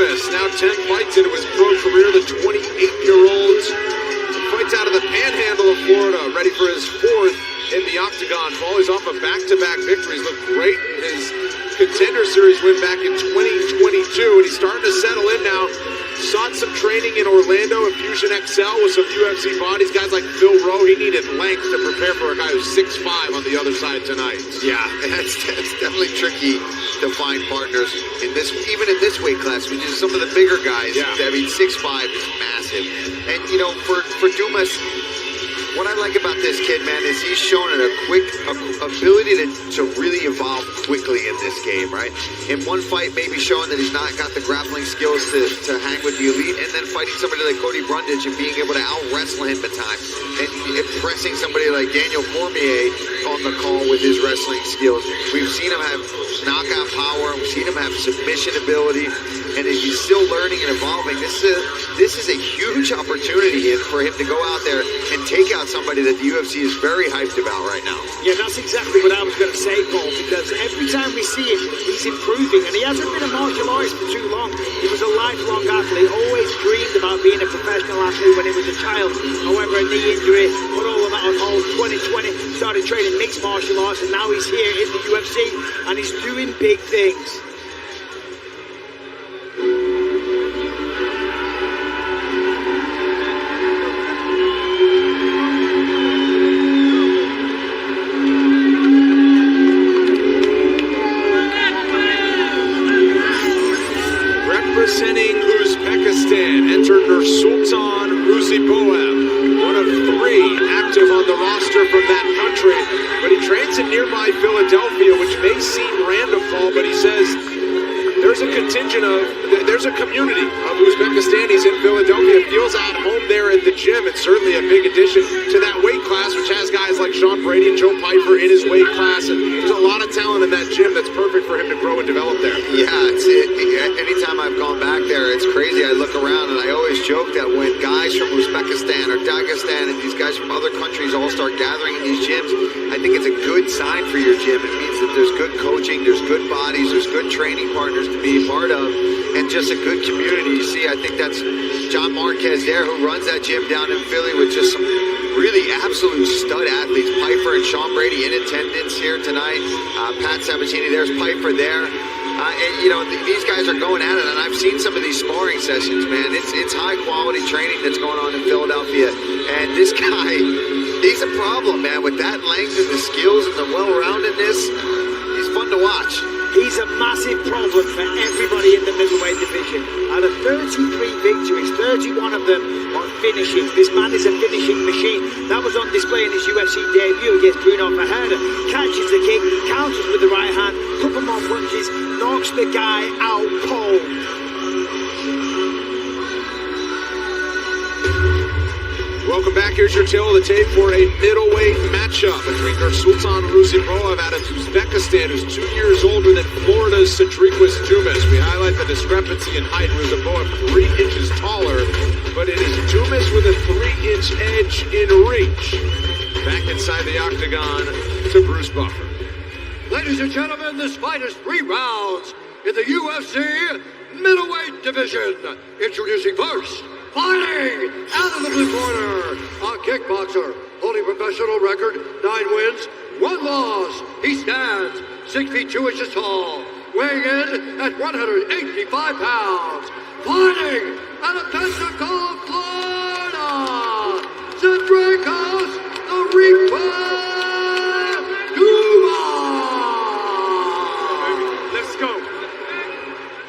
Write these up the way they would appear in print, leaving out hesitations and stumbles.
Dumas, now 10 fights into his pro career, the 28-year-old fights out of the panhandle of Florida, ready for his fourth in the octagon. He's off of back-to-back victories, looked great in his Contender Series win back in 2022, and he's starting to settle in now. Sought some training in Orlando at Fusion XL with some UFC bodies. Guys like Phil Rowe, he needed length to prepare for a guy who's 6'5" on the other side tonight. Yeah, that's definitely tricky to find partners in this, even in this weight class, which is some of the bigger guys. Yeah. I mean, 6'5" is massive. And, you know, for Dumas, what I like about this kid, man, is he's shown a quick ability to really evolve quickly in this game, right? In one fight, maybe showing that he's not got the grappling skills to hang with the elite, and then fighting somebody like Cody Brundage and being able to out-wrestle him at times, and impressing somebody like Daniel Cormier on the call with his wrestling skills. We've seen him have knockout power, we've seen him have submission ability, and if he's still learning and evolving, this is a huge opportunity for him to go out there and take out somebody that the UFC is very hyped about right now. Yeah, that's exactly what I was going to say, Paul, because every time we see him, he's improving, and he hasn't been a martial artist for too long. He was a lifelong athlete, always dreamed about being a professional athlete when he was a child. However, a knee injury put all of that on hold. 2020, started training mixed martial arts, and now he's here in the UFC, and he's doing big things. Representing Uzbekistan, enter Nursulton Ruziboev, one of 3 active on the roster from that country, but he trains in nearby Philadelphia, which may seem random, Paul, but he says there's a community of Uzbekistanis in Philadelphia, feels at home there at the gym. It's certainly a big addition to that weight class, which has guys like Sean Brady and Joe Piper in his weight class, and there's a lot of talent in that gym that's perfect for him to grow and develop there. Yeah, anytime I've gone back there, it's crazy. I look around and I always joke that when guys from Uzbekistan or Dagestan and these guys from other countries all start gathering in these gyms, I think it's a good sign for your gym. It means that there's good coaching, there's good bodies, there's good training partners to be a part of, and just a good community. You see, I think that's John Marquez there, who runs that gym down in Philly with just some really absolute stud athletes. Piper and Sean Brady in attendance here tonight. Pat Sabatini, there's Piper there. And, you know, these guys are going at it, and I've seen some of these sparring sessions, man. It's high-quality training that's going on in Philadelphia. And this guy, he's a problem, man. With that length and the skills and the well-roundedness, he's fun to watch. He's a massive problem for everybody in the middleweight division. Out of 33 victories, 31 of them on finishes. This man is a finishing machine. That was on display in his UFC debut against Bruno Ferreira. Catches the kick, counters with the right hand, couple more punches, knocks the guy out cold. Welcome back. Here's your tail of the tape for a middleweight matchup between Nursulton Ruziboev out of Uzbekistan, who's 2 years older than Florida's Sedriques Dumas. We highlight the discrepancy in height. Ruziboev 3 inches taller, but it is Dumas with a 3-inch edge in reach. Back inside the octagon to Bruce Buffer. Ladies and gentlemen, this fight is 3 rounds in the UFC middleweight division. Introducing first, fighting out of the blue corner, a kickboxer holding professional record, 9 wins, 1 loss. He stands 6 feet 2 inches tall, weighing in at 185 pounds. Fighting out of Pensacola, Florida, Sedriques, the Reaper, Dumas. Let's go.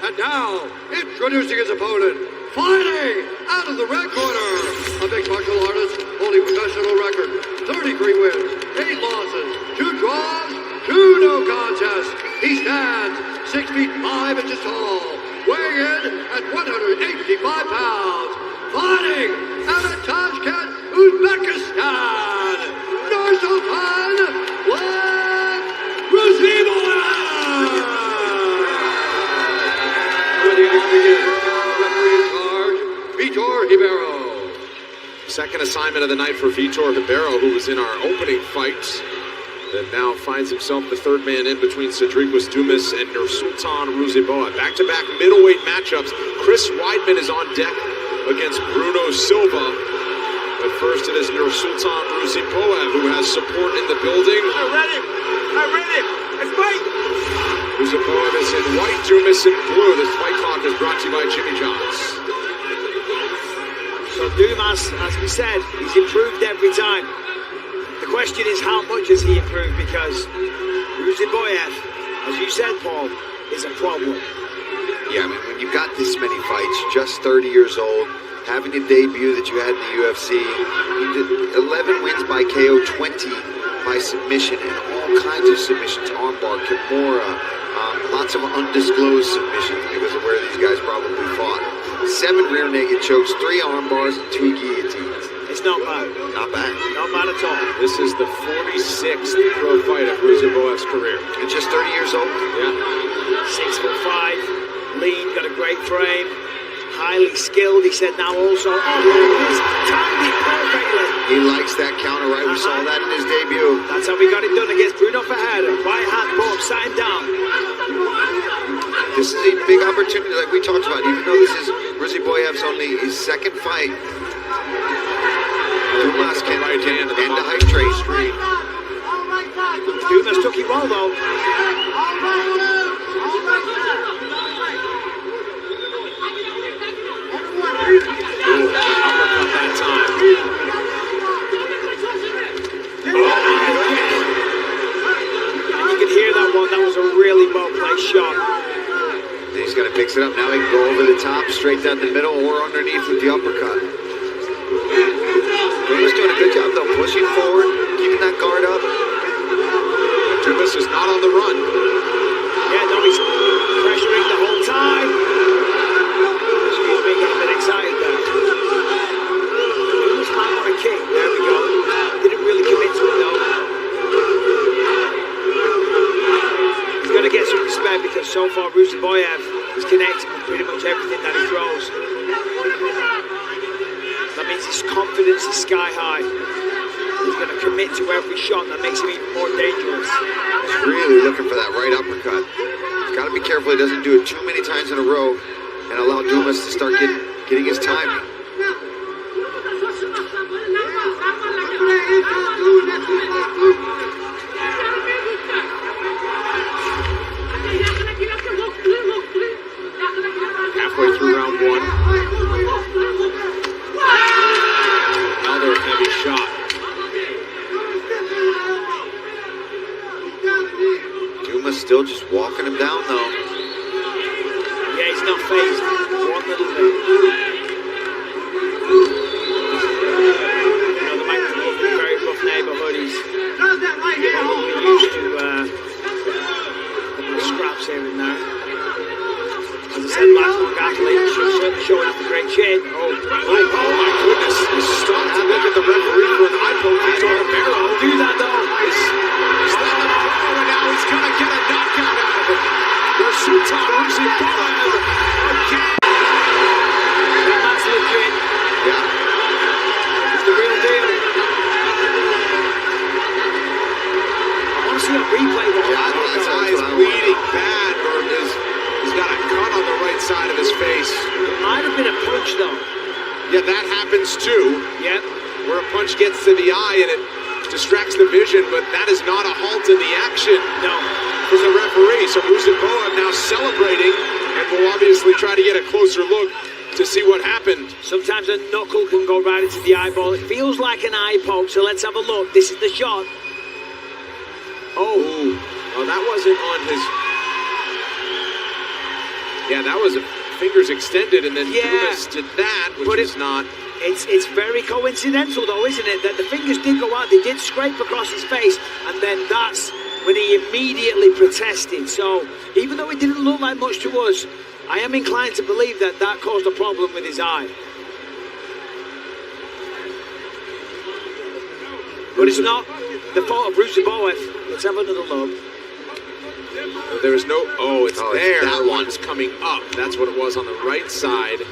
And now, introducing his opponent, fighting out of the red corner, a mixed martial artist holding professional record, 33 wins, 8 losses, 2 draws, 2 no contests. He stands 6 feet 5 inches tall, weighing in at 185 pounds. Fighting out of Tashkent, Uzbekistan, Nursulton Ruziboev. Ready to begin. Referee in charge, Vitor Ribeiro. Second assignment of the night for Vitor Ribeiro, who was in our opening fight And now finds himself the third man in between Sedriques, Dumas, and Nursulton Ruziboev. Back-to-back middleweight matchups. Chris Weidman is on deck against Bruno Silva. But first it is Nursulton Ruziboev who has support in the building. I read him. Let's fight. Ruziboev is in white, Dumas in blue. This fight clock is brought to you by Jimmy John's. So Dumas, as we said, he's improved every time. The question is, how much has he improved? Because Ruziboev, as you said, Paul, is a problem. Yeah, I mean, when you've got this many fights, just 30 years old, having a debut that you had in the UFC, he did 11 wins by KO, 20 by submission, and all kinds of submissions, armbar, kimura, lots of undisclosed submissions because of where these guys probably fought. 7 rear naked chokes, 3 arm bars, and 2 guillotines. It's not bad. Not bad. Not bad at all. This is the 46th pro fight of Ruziboev's career. And just 30 years old? Yeah. 6'5", lean, got a great frame, highly skilled. He said now also, he's timed it perfectly. He likes that counter, right? We saw that in his debut. That's how we got it done against Bruno Ferreira. Right hand pull, sat him down. This is a big opportunity, like we talked about, even though this is Ruziboev's only his second fight. Dumas can end the hype train. Dumas took it well, though. Uppercut that time. And you can hear that one. That was a really well-placed shot. He's going to mix it up. Now he can go over the top, straight down the middle, or underneath with the uppercut. Dumas doing a good job, though, pushing forward, keeping that guard up. Dumas is not on the run. Yeah, no, he's pressuring the whole time. Excuse me, getting a bit excited there. Dumas might want a kick. There we go. Didn't really commit to it, though. He's got to get some respect because so far Ruziboev is connecting with pretty much everything that he throws. That means his confidence is sky high. He's going to commit to every shot. That makes him even more dangerous. He's really looking for that right uppercut. He's got to be careful he doesn't do it too many times in a row and allow Dumas to start getting his timing. Halfway through round 1. Another heavy shot. Dumas still just walking him down, though. Yeah, he's not phased. One little bit. You know, the man from a very rough neighborhood. He's probably used to a couple of scraps here and there. As I said, lifelong athlete, showing up a great chin. Oh my goodness. He's stopped to look at the referee for an eye poke. He's on the barrel. Do that, though. He's let him go, and now he's going to get a knockout out of it. Nursulton Ruziboev again. That's legit. Yeah. It's the real deal. I want to see a replay. His eye is bleeding bad. He's got a cut on the right side of his face. It might have been a punch, though. Yeah, that happens too. Yep. Where a punch gets to the eye and it distracts the vision, but that is not a halt in the action. No. For the referee. So Ruziboev now celebrating and will obviously try to get a closer look to see what happened. Sometimes a knuckle can go right into the eyeball. It feels like an eye poke, so let's have a look. This is the shot. Oh, that wasn't on his... Yeah, that was fingers extended, and then Dumas did that, which is not... It's very coincidental, though, isn't it? That the fingers did go out, they did scrape across his face, and then that's when he immediately protested. So, even though it didn't look like much to us, I am inclined to believe that that caused a problem with his eye. But it's not the fault of Ruziboev. Let's have another look. There is no... Oh, it's there. That one's coming up. That's what it was on the right side.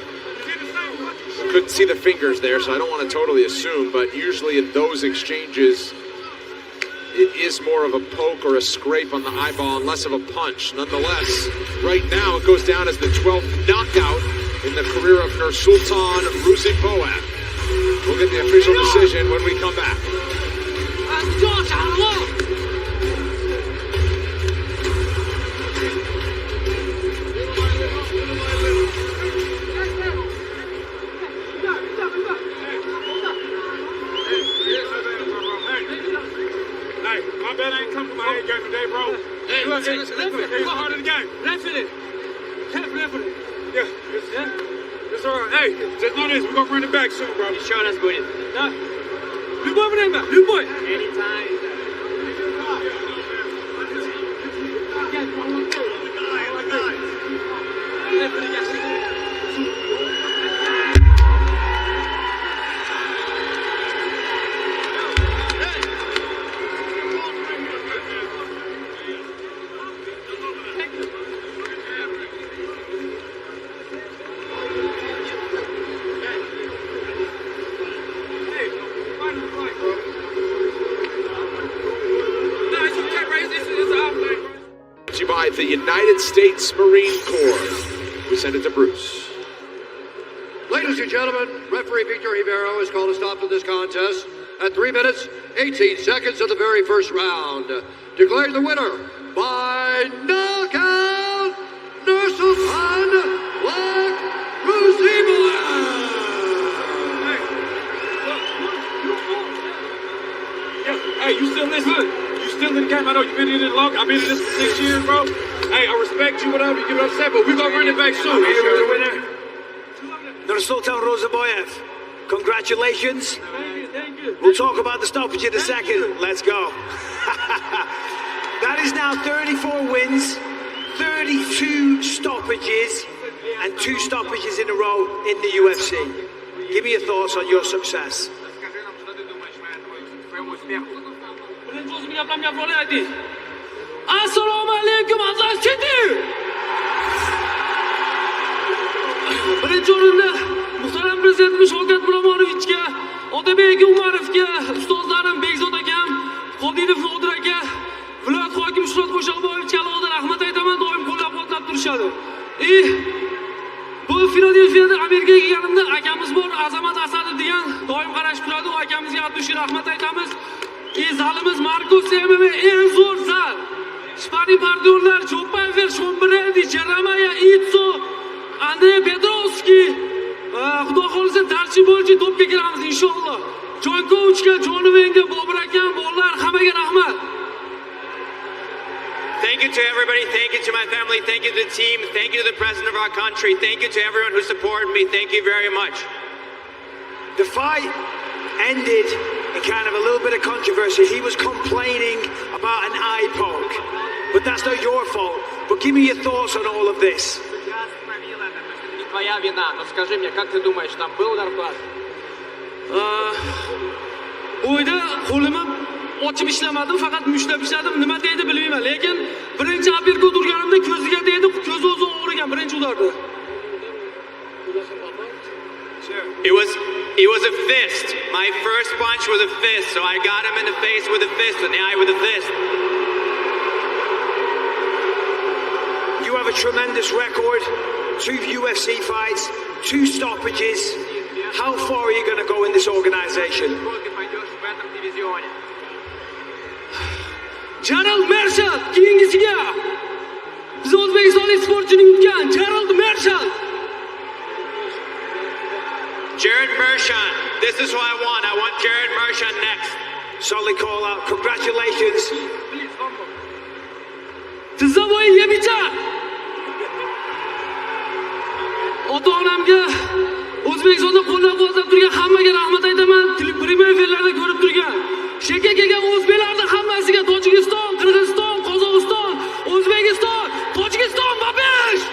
Couldn't see the fingers there, so I don't want to totally assume, but usually in those exchanges, it is more of a poke or a scrape on the eyeball and less of a punch. Nonetheless, right now it goes down as the 12th knockout in the career of Nursulton Ruziboev. We'll get the official decision when we come back. My bet ain't come from my head game today, bro. Hey, look, it's the heart of the game. Referee. Yeah, it's all right. Hey, just know this, we're gonna run it back soon, bro. Sure, that's good. Любой время, любой. Anytime. By the United States Marine Corps. We send it to Bruce. Ladies and gentlemen, referee Victor Rivero has called a stop to this contest at 3 minutes, 18 seconds of the very first round. Declaring the winner by knockout, Nursulton Ruziboev. Hey, you still listen? You still in the game? I know you've been in it long. I've been in this for 6 years, bro. Hey, I respect you, whatever you get upset, but we're gonna run it back soon. Here with the winner, Nursulton Ruziboev, congratulations. Thank you. We'll talk about the stoppage in a second. Let's go. That is now 34 wins, 32 stoppages, and 2 stoppages in a row in the UFC. Give me your thoughts on your success. Assalomu alaykum aziz chetdil. Birinchi o'rinda muhtaram prezidentimiz Shavkat Miromonovichga, Otabek Umarovga, ustozlarim Bekzod akam, Qodirov Nodir aka, viloyat hokimi Fiorot Qo'shaqboyevga alohida rahmat aytaman, doim qo'llab-quvvatlab turishadi. Bu Filadelfiyada Amerikaga kelganimda akamiz bor, Azamat Asadov degan, doim qarashib turadi. U akamizga atlushi rahmat aytamiz. Zalimiz Markus MMA eng zo'r zal. Sparring partnyorlar Jo'payev, Shombiredi, Jeramaya, Itso, Andrey Petrovski. Xudo xolisa darchi bo'yicha to'pga kiramiz inshaalloh. Jonkovichga, Jonovenga, Bobur akam, bolalar hammaga rahmat. Thank you to everybody. Thank you to my family. Thank you to the team. Thank you to the president of our country. Thank you to everyone who supported me. Thank you very much. The fight ended in kind of a little bit of controversy. He was complaining about an eye poke, but that's not your fault. But give me your thoughts on all of this. Не твоя вина, но скажи мне, как ты думаешь, там был удар в глаз? O'yda qo'limni ochib ishlamadim, faqat mushlab ishladim. Nima deydi bilmayman, lekin birinchi uppercut urganimda ko'ziga deydi, ko'zi o'zi og'rigan birinchi udarda. It was a fist. My first punch was a fist, so I got him in the face with a fist and the eye with a fist. You have a tremendous record, 2 UFC fights, 2 stoppages. How far are you going to go in this organization? Gerald Marshall, keyingisiga. Biz O'zbekistonlik sportchini yutgan Gerald Marshall. Jared Mershon, this is who I want. I want Jared Mershon next. Solid call out. Congratulations. Tizavoy Yebicha. Ota-onamga, O'zbekistonda qo'llab-quvvatlab turgan hammaga rahmat aytaman. Premyer efirlarda ko'rib turgan. Sheka kelgan o'zbeklarning hammasiga Tojikiston, Qirg'iziston, Qozog'iston, O'zbekiston, Tojikiston va besh.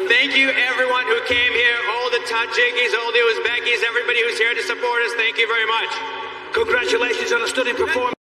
Thank you everyone who came here, all the Tajikis, all the Uzbekis, everybody who's here to support us. Thank you very much. Congratulations on a stunning performance.